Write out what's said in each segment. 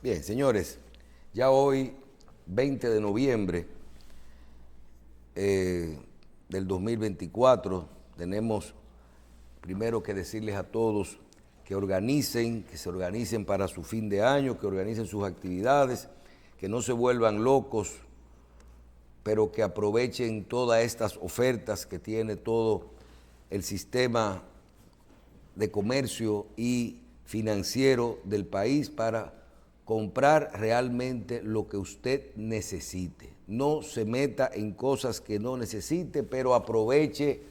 Bien, señores, ya hoy, 20 de noviembre del 2024, tenemos primero que decirles a todos que se organicen para su fin de año, que organicen sus actividades, que no se vuelvan locos, pero que aprovechen todas estas ofertas que tiene todo el sistema de comercio y financiero del país para comprar realmente lo que usted necesite. No se meta en cosas que no necesite, pero aproveche,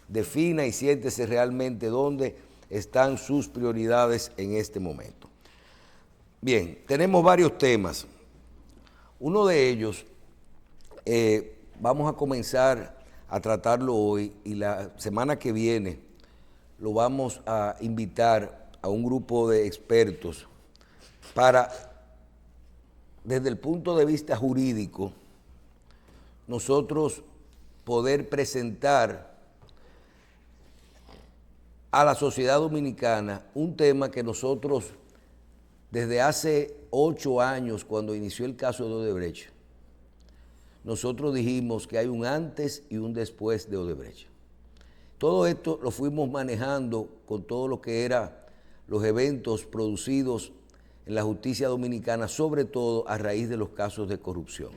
defina y siéntese realmente dónde están sus prioridades en este momento. Bien, tenemos varios temas. Uno de ellos vamos a comenzar a tratarlo hoy y la semana que viene lo vamos a invitar a un grupo de expertos para, desde el punto de vista jurídico, nosotros poder presentar a la sociedad dominicana un tema que nosotros, desde hace 8 años, cuando inició el caso de Odebrecht, nosotros dijimos que hay un antes y un después de Odebrecht. Todo esto lo fuimos manejando con todo lo que eran los eventos producidos en la justicia dominicana, sobre todo a raíz de los casos de corrupción.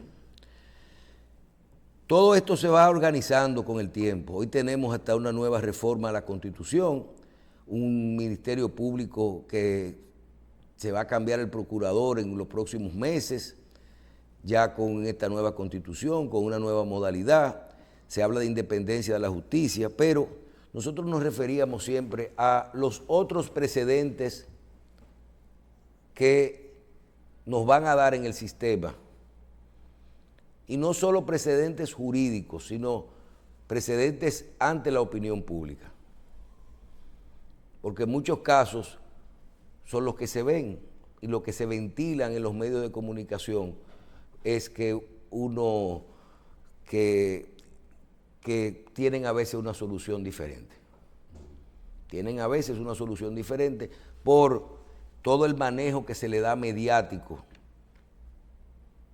Todo esto se va organizando con el tiempo. Hoy tenemos hasta una nueva reforma a la Constitución, un ministerio público que se va a cambiar el procurador en los próximos meses, ya con esta nueva Constitución, con una nueva modalidad. Se habla de independencia de la justicia, pero nosotros nos referíamos siempre a los otros precedentes que nos van a dar en el sistema. Y no solo precedentes jurídicos, sino precedentes ante la opinión pública. Porque en muchos casos son los que se ven y los que se ventilan en los medios de comunicación es que que tienen a veces una solución diferente. Tienen a veces una solución diferente por todo el manejo que se le da mediático.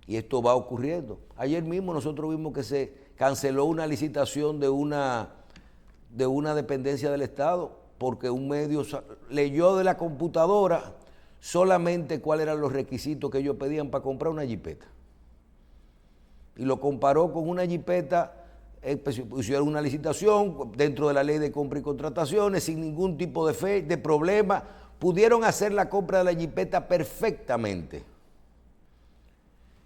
Y esto va ocurriendo. Ayer mismo nosotros vimos que se canceló una licitación de una dependencia del Estado porque un medio leyó de la computadora solamente cuáles eran los requisitos que ellos pedían para comprar una jipeta. Y lo comparó con una jipeta, hicieron una licitación dentro de la ley de compra y contrataciones, sin ningún tipo de problema, pudieron hacer la compra de la jipeta perfectamente,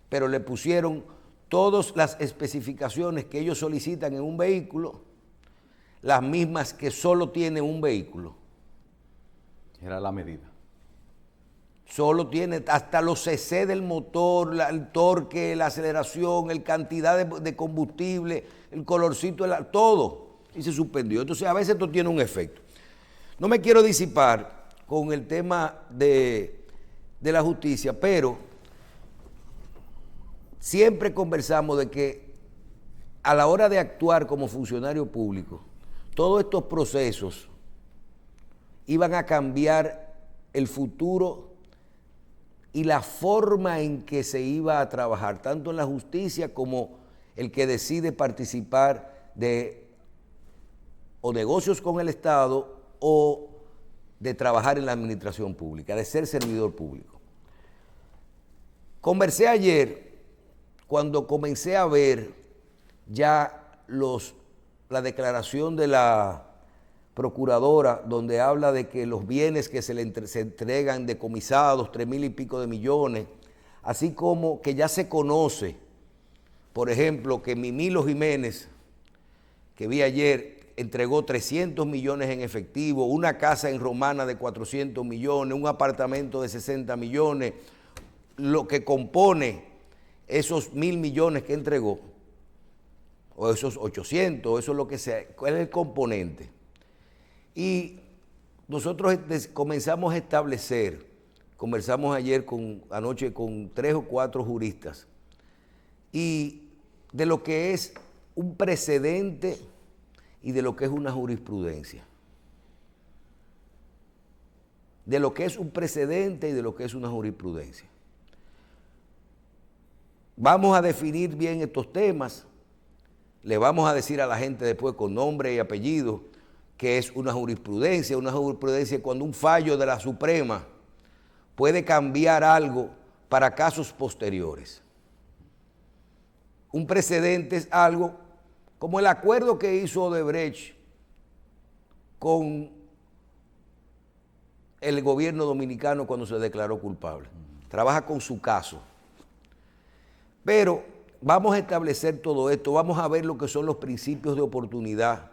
pero le pusieron todas las especificaciones que ellos solicitan en un vehículo, las mismas que solo tiene un vehículo. Era la medida. Solo tiene hasta los cc del motor, el torque, la aceleración, la cantidad de combustible, el colorcito, todo. Y se suspendió. Entonces a veces esto tiene un efecto. No me quiero disipar con el tema de la justicia, pero siempre conversamos de que a la hora de actuar como funcionario público, todos estos procesos iban a cambiar el futuro y la forma en que se iba a trabajar, tanto en la justicia como el que decide participar de o negocios con el Estado o de trabajar en la administración pública, de ser servidor público. Conversé ayer cuando comencé a ver ya la declaración de la procuradora, donde habla de que los bienes que se entregan decomisados, 3,000 y pico de millones, así como que ya se conoce, por ejemplo, que Mimilo Jiménez, que vi ayer, entregó 300 millones en efectivo, una casa en Romana de 400 millones, un apartamento de 60 millones, lo que compone esos 1,000 millones que entregó, o esos 800, eso es lo que sea, ¿cuál es el componente? Y nosotros comenzamos a establecer, conversamos anoche con 3 o 4 juristas, y de lo que es un precedente y de lo que es una jurisprudencia. De lo que es un precedente y de lo que es una jurisprudencia. Vamos a definir bien estos temas. Le vamos a decir a la gente después con nombre y apellido que es una jurisprudencia. Una jurisprudencia es cuando un fallo de la Suprema puede cambiar algo para casos posteriores. Un precedente es algo como el acuerdo que hizo Odebrecht con el gobierno dominicano cuando se declaró culpable. Trabaja con su caso. Pero vamos a establecer todo esto, vamos a ver lo que son los principios de oportunidad,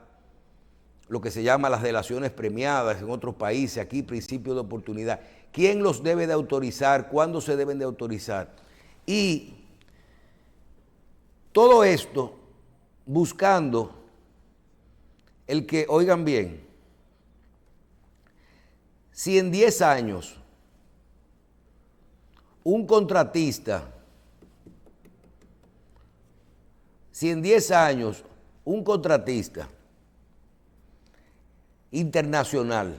lo que se llama las delaciones premiadas en otros países, aquí principios de oportunidad. ¿Quién los debe de autorizar? ¿Cuándo se deben de autorizar? Y todo esto buscando el que, oigan bien, si en 10 años un contratista, internacional,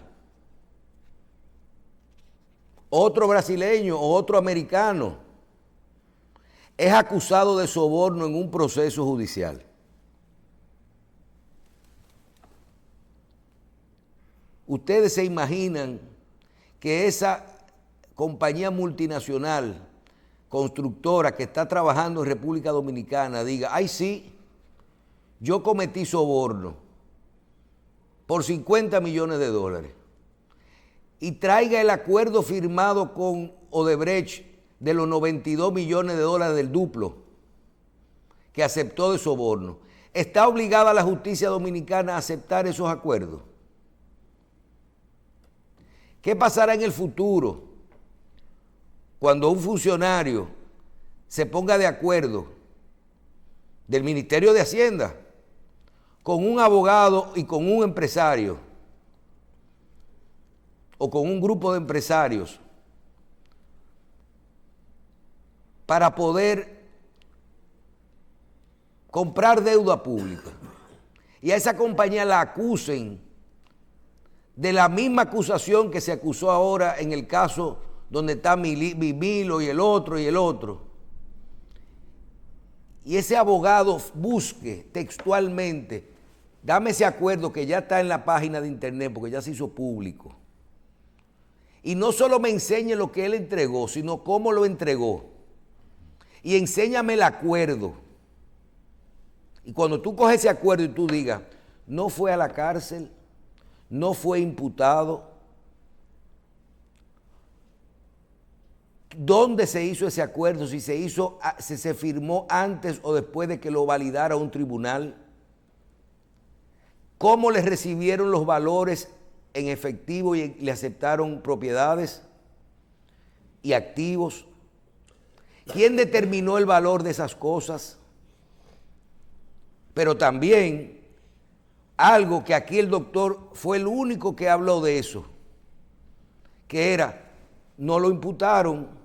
otro brasileño o otro americano, es acusado de soborno en un proceso judicial, ¿ustedes se imaginan que esa compañía multinacional constructora que está trabajando en República Dominicana diga, ay sí, yo cometí soborno por 50 millones de dólares y traiga el acuerdo firmado con Odebrecht de los 92 millones de dólares del duplo que aceptó de soborno? ¿Está obligada la justicia dominicana a aceptar esos acuerdos? ¿Qué pasará en el futuro cuando un funcionario se ponga de acuerdo del Ministerio de Hacienda con un abogado y con un empresario o con un grupo de empresarios para poder comprar deuda pública y a esa compañía la acusen de la misma acusación que se acusó ahora en el caso donde está Mimilo y el otro? Y ese abogado busque textualmente, dame ese acuerdo que ya está en la página de internet porque ya se hizo público. Y no solo me enseñe lo que él entregó, sino cómo lo entregó. Y enséñame el acuerdo. Y cuando tú coges ese acuerdo y tú digas, no fue a la cárcel, no fue imputado, ¿dónde se hizo ese acuerdo? Si se firmó antes o después de que lo validara un tribunal. ¿Cómo le recibieron los valores en efectivo y le aceptaron propiedades y activos? ¿Quién determinó el valor de esas cosas? Pero también algo que aquí el doctor fue el único que habló de eso, que era, no lo imputaron.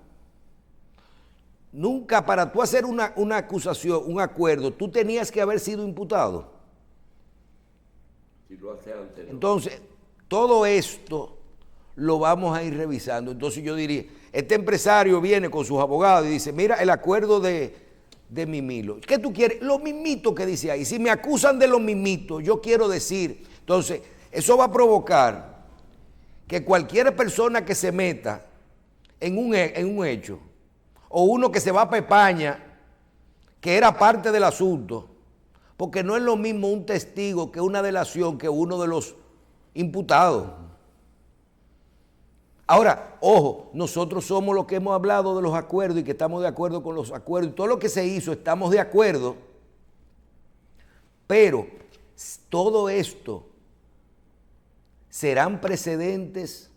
Nunca para tú hacer una acusación, un acuerdo, tú tenías que haber sido imputado. Entonces, todo esto lo vamos a ir revisando. Entonces yo diría, este empresario viene con sus abogados y dice, mira el acuerdo de Mimilo. ¿Qué tú quieres? Los mimitos que dice ahí. Si me acusan de los mimitos, yo quiero decir. Entonces, eso va a provocar que cualquier persona que se meta en un hecho, o uno que se va para España, que era parte del asunto, porque no es lo mismo un testigo que una delación que uno de los imputados. Ahora, ojo, nosotros somos los que hemos hablado de los acuerdos y que estamos de acuerdo con los acuerdos. Todo lo que se hizo estamos de acuerdo, pero todo esto serán precedentes,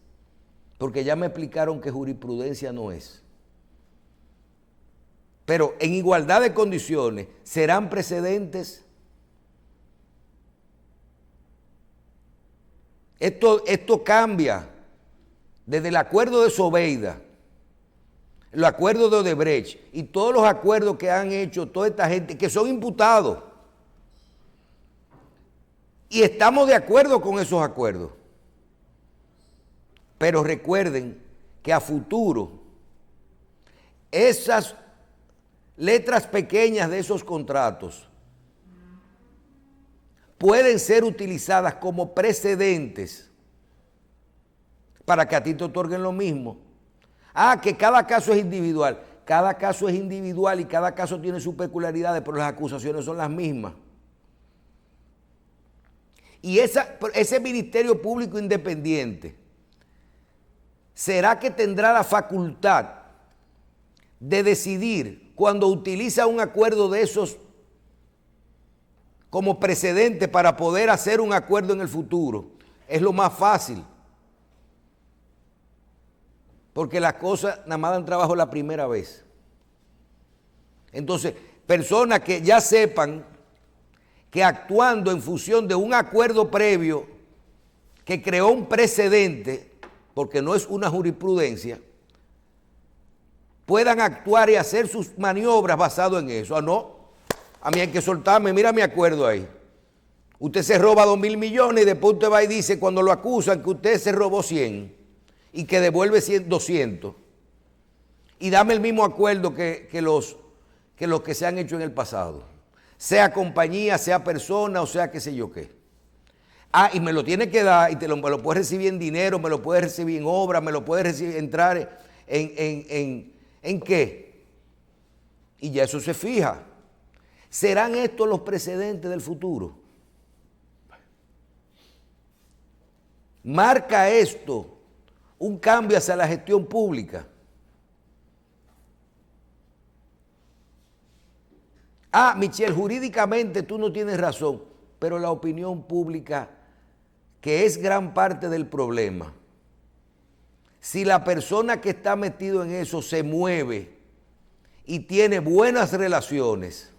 porque ya me explicaron que jurisprudencia no es. Pero en igualdad de condiciones, ¿serán precedentes? Esto cambia desde el acuerdo de Zobeida, el acuerdo de Odebrecht y todos los acuerdos que han hecho toda esta gente que son imputados. Y estamos de acuerdo con esos acuerdos. Pero recuerden que a futuro esas letras pequeñas de esos contratos pueden ser utilizadas como precedentes para que a ti te otorguen lo mismo. Que cada caso es individual. Cada caso es individual y cada caso tiene sus peculiaridades, pero las acusaciones son las mismas. Y ese Ministerio Público Independiente, ¿será que tendrá la facultad de decidir cuando utiliza un acuerdo de esos como precedente para poder hacer un acuerdo en el futuro? Es lo más fácil. Porque las cosas nada más dan trabajo la primera vez. Entonces, personas que ya sepan que actuando en función de un acuerdo previo que creó un precedente, porque no es una jurisprudencia, puedan actuar y hacer sus maniobras basado en eso. No, a mí hay que soltarme, mira mi acuerdo ahí. Usted se roba 2.000 millones y después usted va y dice cuando lo acusan que usted se robó 100 y que devuelve 200. Y dame el mismo acuerdo que los que se han hecho en el pasado. Sea compañía, sea persona o sea qué sé yo qué. Y me lo tiene que dar y me lo puedes recibir en dinero, me lo puedes recibir en obra, me lo puedes recibir, entrar ¿en qué? Y ya eso se fija. ¿Serán estos los precedentes del futuro? ¿Marca esto un cambio hacia la gestión pública? Michelle, jurídicamente tú no tienes razón, pero la opinión pública, que es gran parte del problema, si la persona que está metido en eso se mueve y tiene buenas relaciones,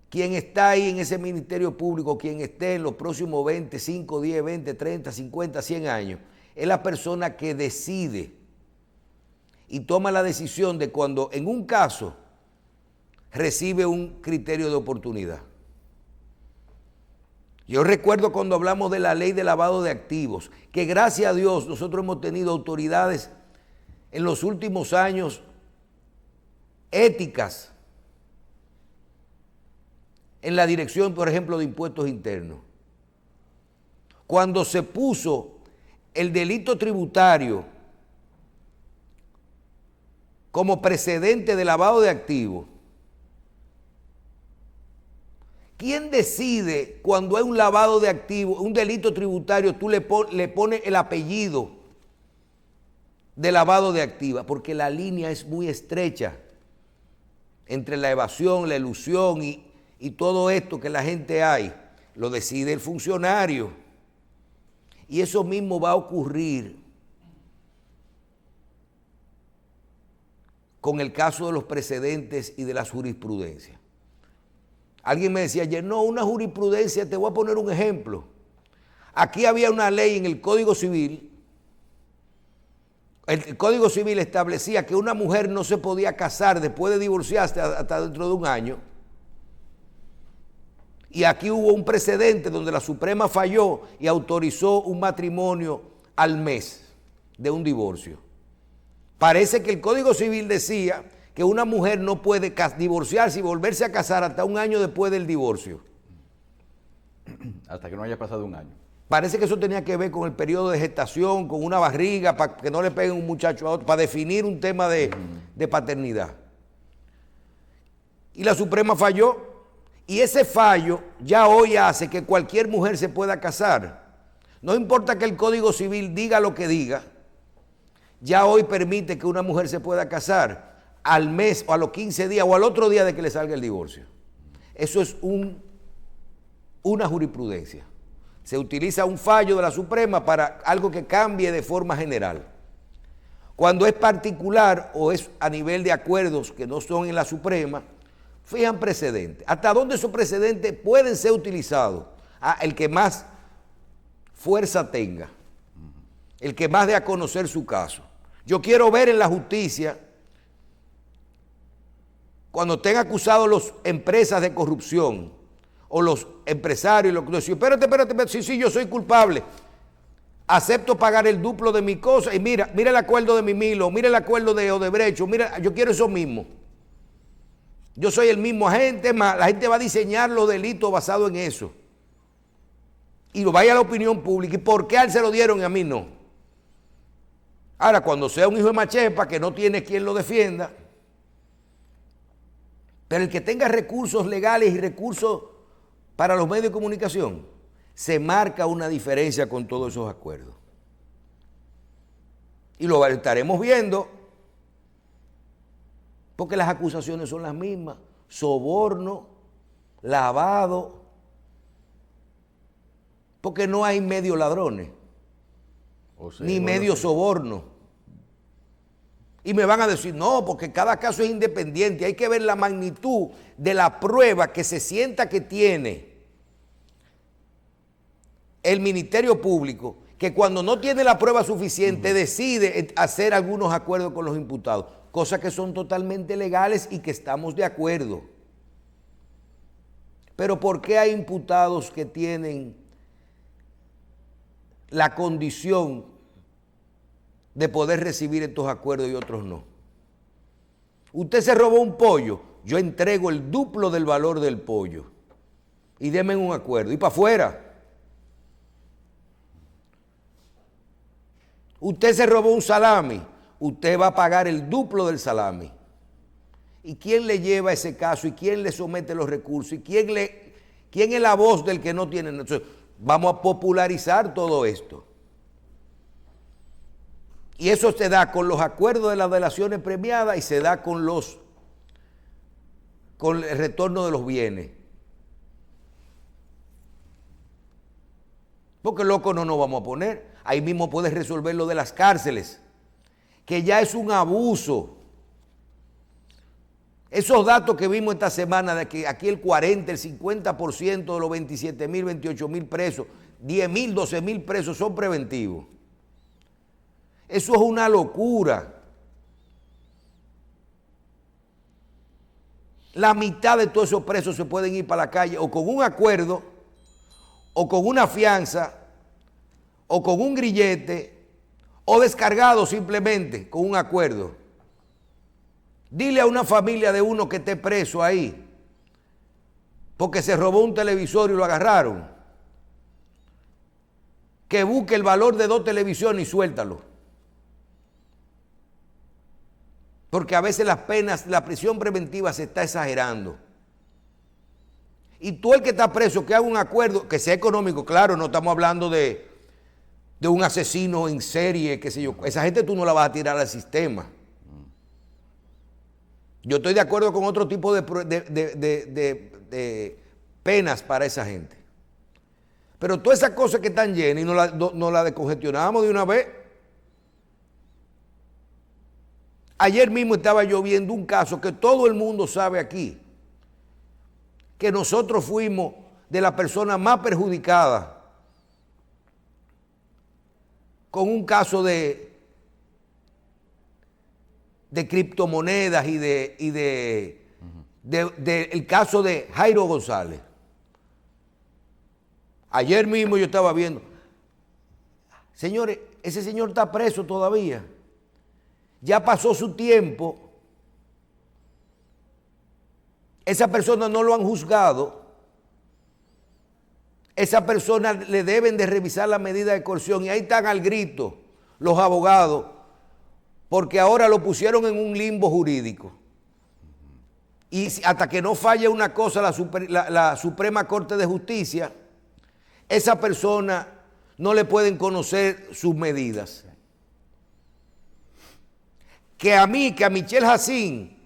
quien está ahí en ese Ministerio Público, quien esté en los próximos 20, 5, 10, 20, 30, 50, 100 años, es la persona que decide y toma la decisión de cuando en un caso recibe un criterio de oportunidad. Yo recuerdo cuando hablamos de la ley de lavado de activos, que gracias a Dios nosotros hemos tenido autoridades en los últimos años éticas en la dirección, por ejemplo, de impuestos internos. Cuando se puso el delito tributario como precedente de lavado de activos, ¿quién decide cuando hay un lavado de activos, un delito tributario, tú le pones el apellido de lavado de activos? Porque la línea es muy estrecha entre la evasión, la elusión y todo esto que la gente hay. Lo decide el funcionario. Y eso mismo va a ocurrir con el caso de los precedentes y de las jurisprudencias. Alguien me decía ayer, no, una jurisprudencia, te voy a poner un ejemplo. Aquí había una ley en el Código Civil. El Código Civil establecía que una mujer no se podía casar después de divorciarse hasta dentro de un año. Y aquí hubo un precedente donde la Suprema falló y autorizó un matrimonio al mes de un divorcio. Parece que el Código Civil decía que una mujer no puede divorciarse y volverse a casar hasta un año después del divorcio. Hasta que no haya pasado un año. Parece que eso tenía que ver con el periodo de gestación, con una barriga, para que no le peguen un muchacho a otro, para definir un tema de paternidad. Y la Suprema falló, y ese fallo ya hoy hace que cualquier mujer se pueda casar. No importa que el Código Civil diga lo que diga, ya hoy permite que una mujer se pueda casar al mes o a los 15 días o al otro día de que le salga el divorcio. Eso es una jurisprudencia. Se utiliza un fallo de la Suprema para algo que cambie de forma general. Cuando es particular o es a nivel de acuerdos que no son en la Suprema, fijan precedentes. ¿Hasta dónde esos precedentes pueden ser utilizados? El que más fuerza tenga, el que más dé a conocer su caso. Yo quiero ver en la justicia, cuando estén acusados las empresas de corrupción o los empresarios, los que dicen, espérate, sí, yo soy culpable. acepto pagar el duplo de mi cosa y mira el acuerdo de Mimilo, mira el acuerdo de Odebrecht, mira, yo quiero eso mismo. Yo soy el mismo agente, más la gente va a diseñar los delitos basados en eso. Y lo vaya a la opinión pública. ¿Y por qué a él se lo dieron y a mí no? Ahora, cuando sea un hijo de Machepa que no tiene quien lo defienda, pero el que tenga recursos legales y recursos para los medios de comunicación, se marca una diferencia con todos esos acuerdos. Y lo estaremos viendo, porque las acusaciones son las mismas: soborno, lavado, porque no hay medio ladrones, ni medio soborno. Y me van a decir, no, porque cada caso es independiente, hay que ver la magnitud de la prueba que se sienta que tiene el Ministerio Público, que cuando no tiene la prueba suficiente decide hacer algunos acuerdos con los imputados, cosas que son totalmente legales y que estamos de acuerdo. Pero ¿por qué hay imputados que tienen la condición de poder recibir estos acuerdos y otros no? Usted se robó un pollo, yo entrego el duplo del valor del pollo y denme un acuerdo y para afuera. Usted se robó un salami, usted va a pagar el duplo del salami. ¿Y quién le lleva ese caso? ¿Y quién le somete los recursos? ¿Y quién es la voz del que no tiene? Entonces, vamos a popularizar todo esto. Y eso se da con los acuerdos de las delaciones premiadas y se da con el retorno de los bienes. Porque loco no nos vamos a poner. Ahí mismo puedes resolver lo de las cárceles, que ya es un abuso. Esos datos que vimos esta semana de que aquí el 40, el 50% de los 27,000, 28,000 presos, 10,000, 12,000 presos son preventivos. Eso es una locura. La mitad de todos esos presos se pueden ir para la calle o con un acuerdo, o con una fianza, o con un grillete, o descargado simplemente con un acuerdo. Dile a una familia de uno que esté preso ahí, porque se robó un televisor y lo agarraron, que busque el valor de 2 televisiones y suéltalo. Porque a veces las penas, la prisión preventiva se está exagerando. Y tú el que está preso, que haga un acuerdo, que sea económico, claro, no estamos hablando de un asesino en serie, qué sé yo. Esa gente tú no la vas a tirar al sistema. Yo estoy de acuerdo con otro tipo de penas para esa gente. Pero todas esas cosas que están llenas y no la descongestionamos de una vez. Ayer mismo estaba yo viendo un caso que todo el mundo sabe aquí, que nosotros fuimos de la persona más perjudicada con un caso de criptomonedas y el caso de Jairo González. Ayer mismo yo estaba viendo, señores, ese señor está preso todavía. Ya pasó su tiempo. Esa persona no lo han juzgado. Esa persona le deben de revisar la medida de coerción y ahí están al grito los abogados porque ahora lo pusieron en un limbo jurídico. Y hasta que no falle una cosa la Suprema Corte de Justicia, esa persona no le pueden conocer sus medidas. Que a Michelle Jacín,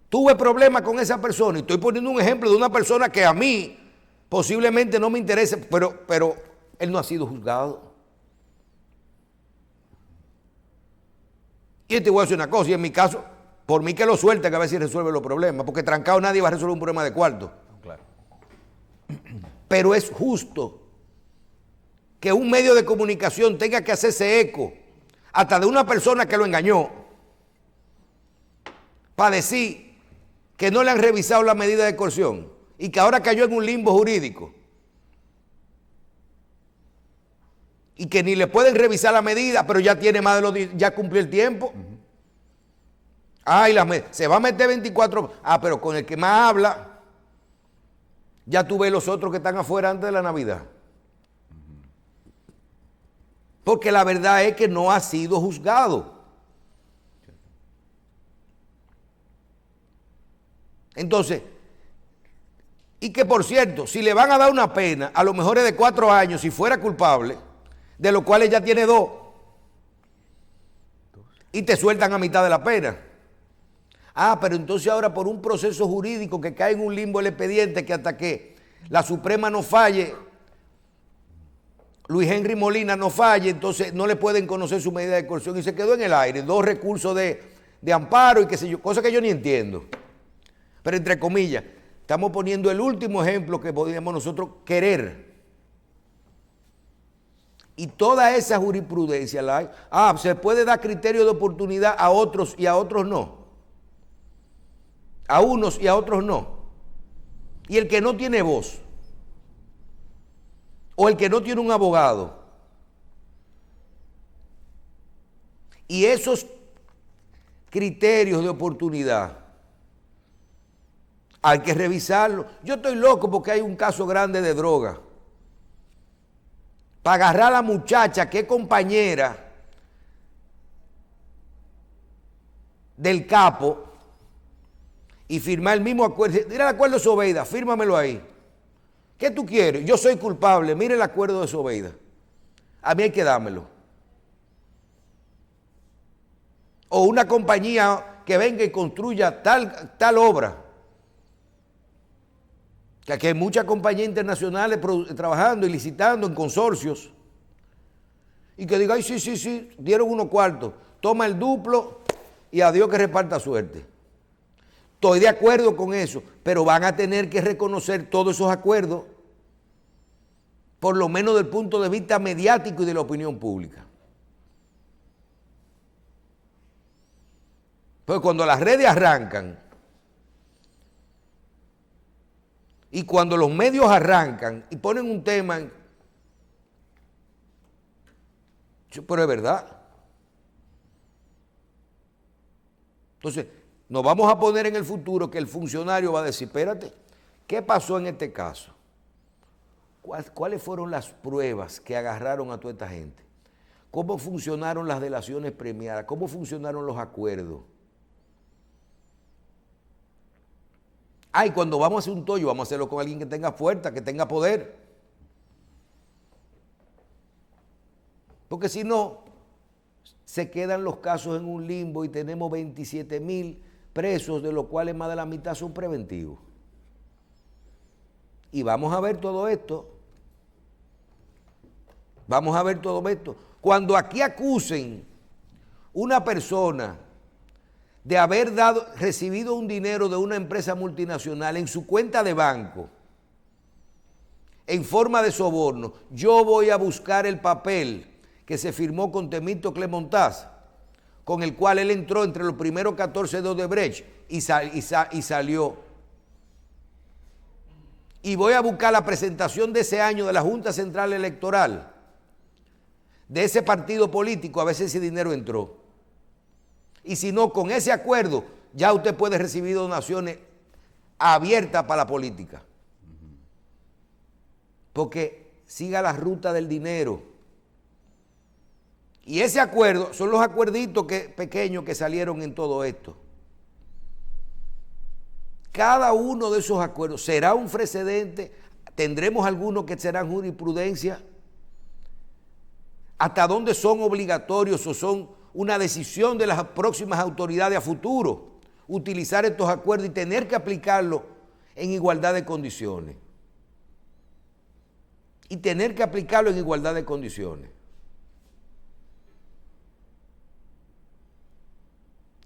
tuve problemas con esa persona, y estoy poniendo un ejemplo de una persona que a mí posiblemente no me interese, pero él no ha sido juzgado. Y te voy a decir una cosa, y en mi caso, por mí que lo suelten, que a ver si resuelve los problemas, porque trancado nadie va a resolver un problema de cuarto. Claro. Pero es justo que un medio de comunicación tenga que hacerse eco hasta de una persona que lo engañó, para decir que no le han revisado la medida de coerción y que ahora cayó en un limbo jurídico. y que ni le pueden revisar la medida, pero ya tiene más de ya cumplió el tiempo. Ay, se va a meter 24. Pero con el que más habla, ya tú ves los otros que están afuera antes de la Navidad. Porque la verdad es que no ha sido juzgado. Entonces, y que por cierto, si le van a dar una pena, a lo mejor es de 4 años si fuera culpable, de los cuales ya tiene 2, y te sueltan a mitad de la pena. Pero entonces ahora por un proceso jurídico que cae en un limbo el expediente, que hasta que la Suprema no falle, Luis Henry Molina no falle, entonces no le pueden conocer su medida de coerción y se quedó en el aire, 2 recursos de amparo y qué sé yo, cosa que yo ni entiendo. Pero entre comillas, estamos poniendo el último ejemplo que podríamos nosotros querer. Y toda esa jurisprudencia la hay. Se puede dar criterio de oportunidad a otros y a otros no. A unos y a otros no. Y el que no tiene voz, o el que no tiene un abogado, y esos criterios de oportunidad hay que revisarlo. Yo estoy loco porque hay un caso grande de droga. Para agarrar a la muchacha que es compañera del capo y firmar el mismo acuerdo. Mira el acuerdo de Zobeida, fírmamelo ahí. ¿Qué tú quieres? Yo soy culpable, mire el acuerdo de Zobeida. A mí hay que dármelo. O una compañía que venga y construya tal obra. Que aquí hay muchas compañías internacionales trabajando y licitando en consorcios. Y que diga, ay, sí, dieron unos cuartos, toma el duplo y a Dios que reparta suerte. Estoy de acuerdo con eso, pero van a tener que reconocer todos esos acuerdos, por lo menos del punto de vista mediático y de la opinión pública. Pues cuando las redes arrancan, y cuando los medios arrancan y ponen un tema, pero es verdad. Entonces, nos vamos a poner en el futuro que el funcionario va a decir, espérate, ¿qué pasó en este caso? ¿Cuáles fueron las pruebas que agarraron a toda esta gente? ¿Cómo funcionaron las delaciones premiadas? ¿Cómo funcionaron los acuerdos? Y cuando vamos a hacer un tollo, vamos a hacerlo con alguien que tenga fuerza, que tenga poder. Porque si no, se quedan los casos en un limbo y tenemos 27,000 presos, de los cuales más de la mitad son preventivos. Y vamos a ver todo esto. Vamos a ver todo esto. Cuando aquí acusen una persona de haber recibido un dinero de una empresa multinacional en su cuenta de banco en forma de soborno, yo voy a buscar el papel que se firmó con Temístocle Montaz, con el cual él entró entre los primeros 14 de Odebrecht y salió. Y voy a buscar la presentación de ese año de la Junta Central Electoral, de ese partido político, a ver si ese dinero entró. Y si no, con ese acuerdo, ya usted puede recibir donaciones abiertas para la política. Porque siga la ruta del dinero. Y ese acuerdo son los acuerditos pequeños que salieron en todo esto. Cada uno de esos acuerdos será un precedente. Tendremos algunos que serán jurisprudencia. ¿Hasta dónde son obligatorios o son una decisión de las próximas autoridades a futuro utilizar estos acuerdos y tener que aplicarlos en igualdad de condiciones? Y tener que aplicarlo en igualdad de condiciones.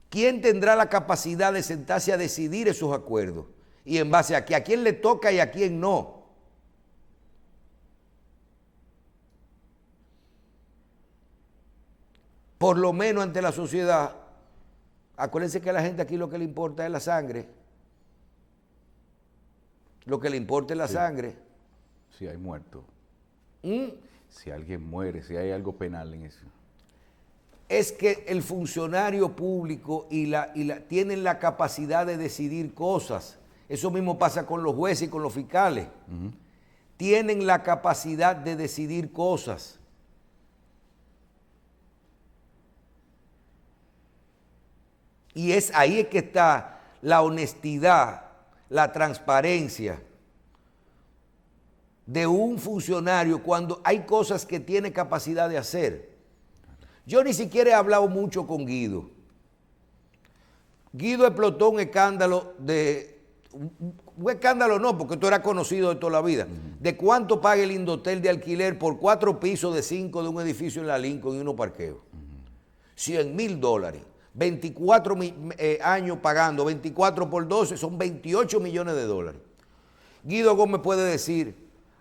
¿Quién tendrá la capacidad de sentarse a decidir esos acuerdos? Y en base a quién le toca y a quién no. Por lo menos ante la sociedad, acuérdense que a la gente aquí lo que le importa es la sangre. Lo que le importa es la sangre. Sí, hay muertos. Si alguien muere, si hay algo penal en eso. Es que el funcionario público tienen la capacidad de decidir cosas. Eso mismo pasa con los jueces y con los fiscales. Tienen la capacidad de decidir cosas. Y ahí es que está la honestidad, la transparencia de un funcionario cuando hay cosas que tiene capacidad de hacer. Yo ni siquiera he hablado mucho con Guido. Guido explotó un escándalo un escándalo no, porque esto era conocido de toda la vida, de cuánto paga el Indotel de alquiler por 4 pisos de 5 de un edificio en la Lincoln y unos parqueos. $100,000. 24 años pagando, 24 por 12, son $28 millones. Guido Gómez puede decir,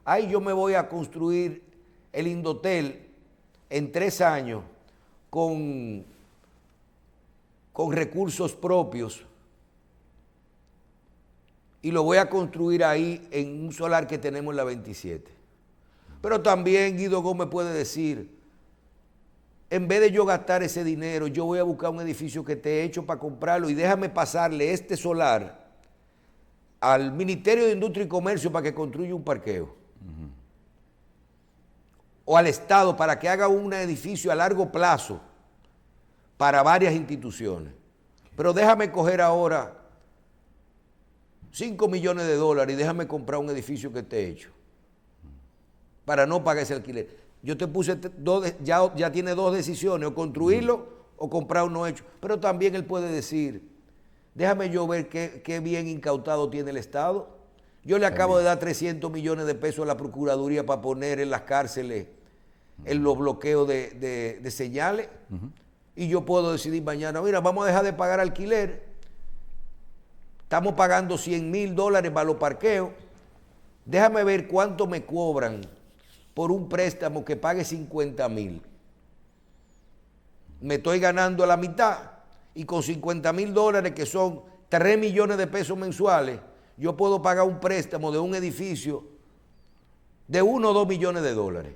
ay, yo me voy a construir el Indotel en 3 años con recursos propios y lo voy a construir ahí en un solar que tenemos en la 27. Pero también Guido Gómez puede decir, en vez de yo gastar ese dinero, yo voy a buscar un edificio que esté hecho para comprarlo y déjame pasarle este solar al Ministerio de Industria y Comercio para que construya un parqueo. O al Estado para que haga un edificio a largo plazo para varias instituciones. Pero déjame coger ahora $5 millones y déjame comprar un edificio que esté hecho para no pagar ese alquiler. Yo te puse ya tiene 2 decisiones, o construirlo o comprar uno hecho. Pero también él puede decir, déjame yo ver qué bien incautado tiene el Estado. Yo le acabo de dar 300 millones de pesos a la Procuraduría para poner en las cárceles en los bloqueos de señales. Y yo puedo decidir mañana, mira, vamos a dejar de pagar alquiler. Estamos pagando $100,000 para los parqueos. Déjame ver cuánto me cobran por un préstamo que pague $50,000. Me estoy ganando la mitad y con $50,000, que son 3 millones de pesos mensuales, yo puedo pagar un préstamo de un edificio de 1 o 2 millones de dólares.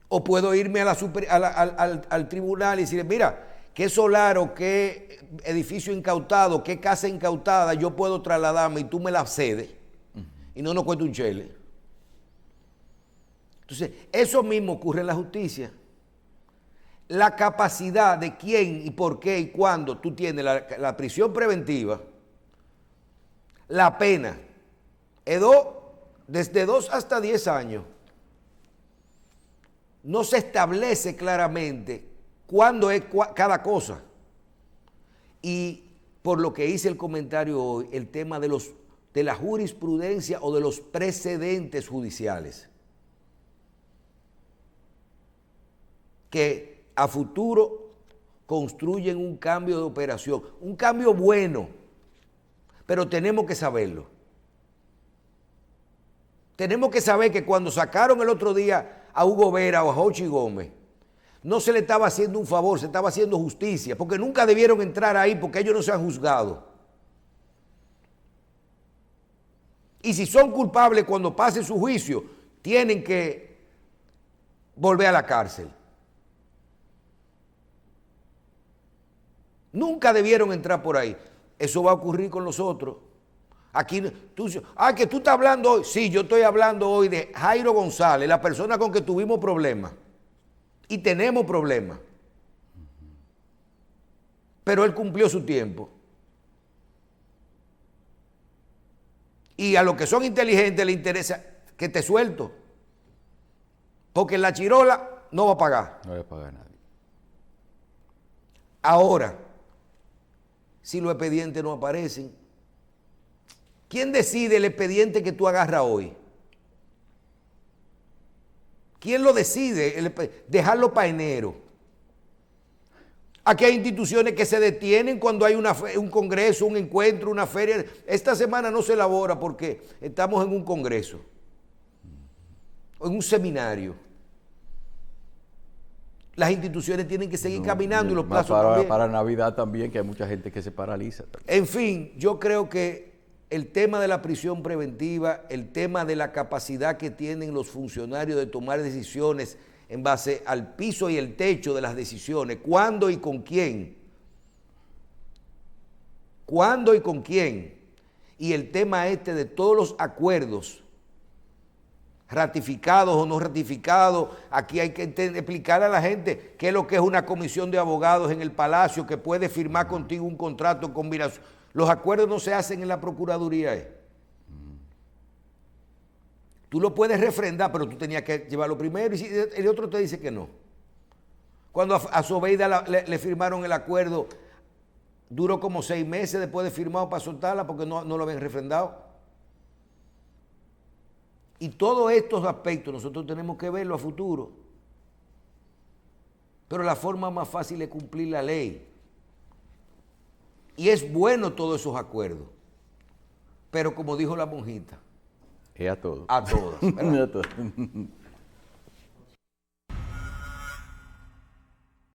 O puedo irme al tribunal y decir, mira, qué solar o qué edificio incautado, qué casa incautada yo puedo trasladarme y tú me la cedes. Y no nos cuesta un chele. Entonces, eso mismo ocurre en la justicia. La capacidad de quién y por qué y cuándo tú tienes la prisión preventiva, la pena, desde 2 hasta 10 años, no se establece claramente cuándo es cada cosa. Y por lo que hice el comentario hoy, el tema de la jurisprudencia o de los precedentes judiciales que a futuro construyen un cambio de operación, un cambio bueno, pero tenemos que saberlo. Tenemos que saber que cuando sacaron el otro día a Hugo Vera o a Jochi Gómez, no se le estaba haciendo un favor, se estaba haciendo justicia, porque nunca debieron entrar ahí porque ellos no se han juzgado. Y si son culpables cuando pase su juicio, tienen que volver a la cárcel. Nunca debieron entrar por ahí. Eso va a ocurrir con los otros. Aquí, que tú estás hablando hoy. Sí, yo estoy hablando hoy de Jairo González, la persona con que tuvimos problemas. Y tenemos problemas. Pero él cumplió su tiempo. Y a los que son inteligentes les interesa que te suelto. Porque la chirola no va a pagar. No va a pagar nadie. Ahora, si los expedientes no aparecen, ¿quién decide el expediente que tú agarras hoy? ¿Quién lo decide? Dejarlo para enero. Aquí hay instituciones que se detienen cuando hay un congreso, un encuentro, una feria. Esta semana no se elabora porque estamos en un congreso, en un seminario. Las instituciones tienen que seguir caminando y los plazos también. Para Navidad también, que hay mucha gente que se paraliza. En fin, yo creo que el tema de la prisión preventiva, el tema de la capacidad que tienen los funcionarios de tomar decisiones en base al piso y el techo de las decisiones, cuándo y con quién, cuándo y con quién, y el tema este de todos los acuerdos, ratificados o no ratificados. Aquí hay que explicar a la gente qué es lo que es una comisión de abogados en el Palacio que puede firmar contigo un contrato en combinación. Los acuerdos no se hacen en la Procuraduría. Tú lo puedes refrendar, pero tú tenías que llevarlo primero y si el otro te dice que no. Cuando a Zobeida le firmaron el acuerdo, duró como 6 meses después de firmado para soltarla porque no lo habían refrendado. Y todos estos aspectos nosotros tenemos que verlo a futuro. Pero la forma más fácil es cumplir la ley. Y es bueno todos esos acuerdos. Pero como dijo la monjita, Es a todos. a todas. ¿verdad? A todos.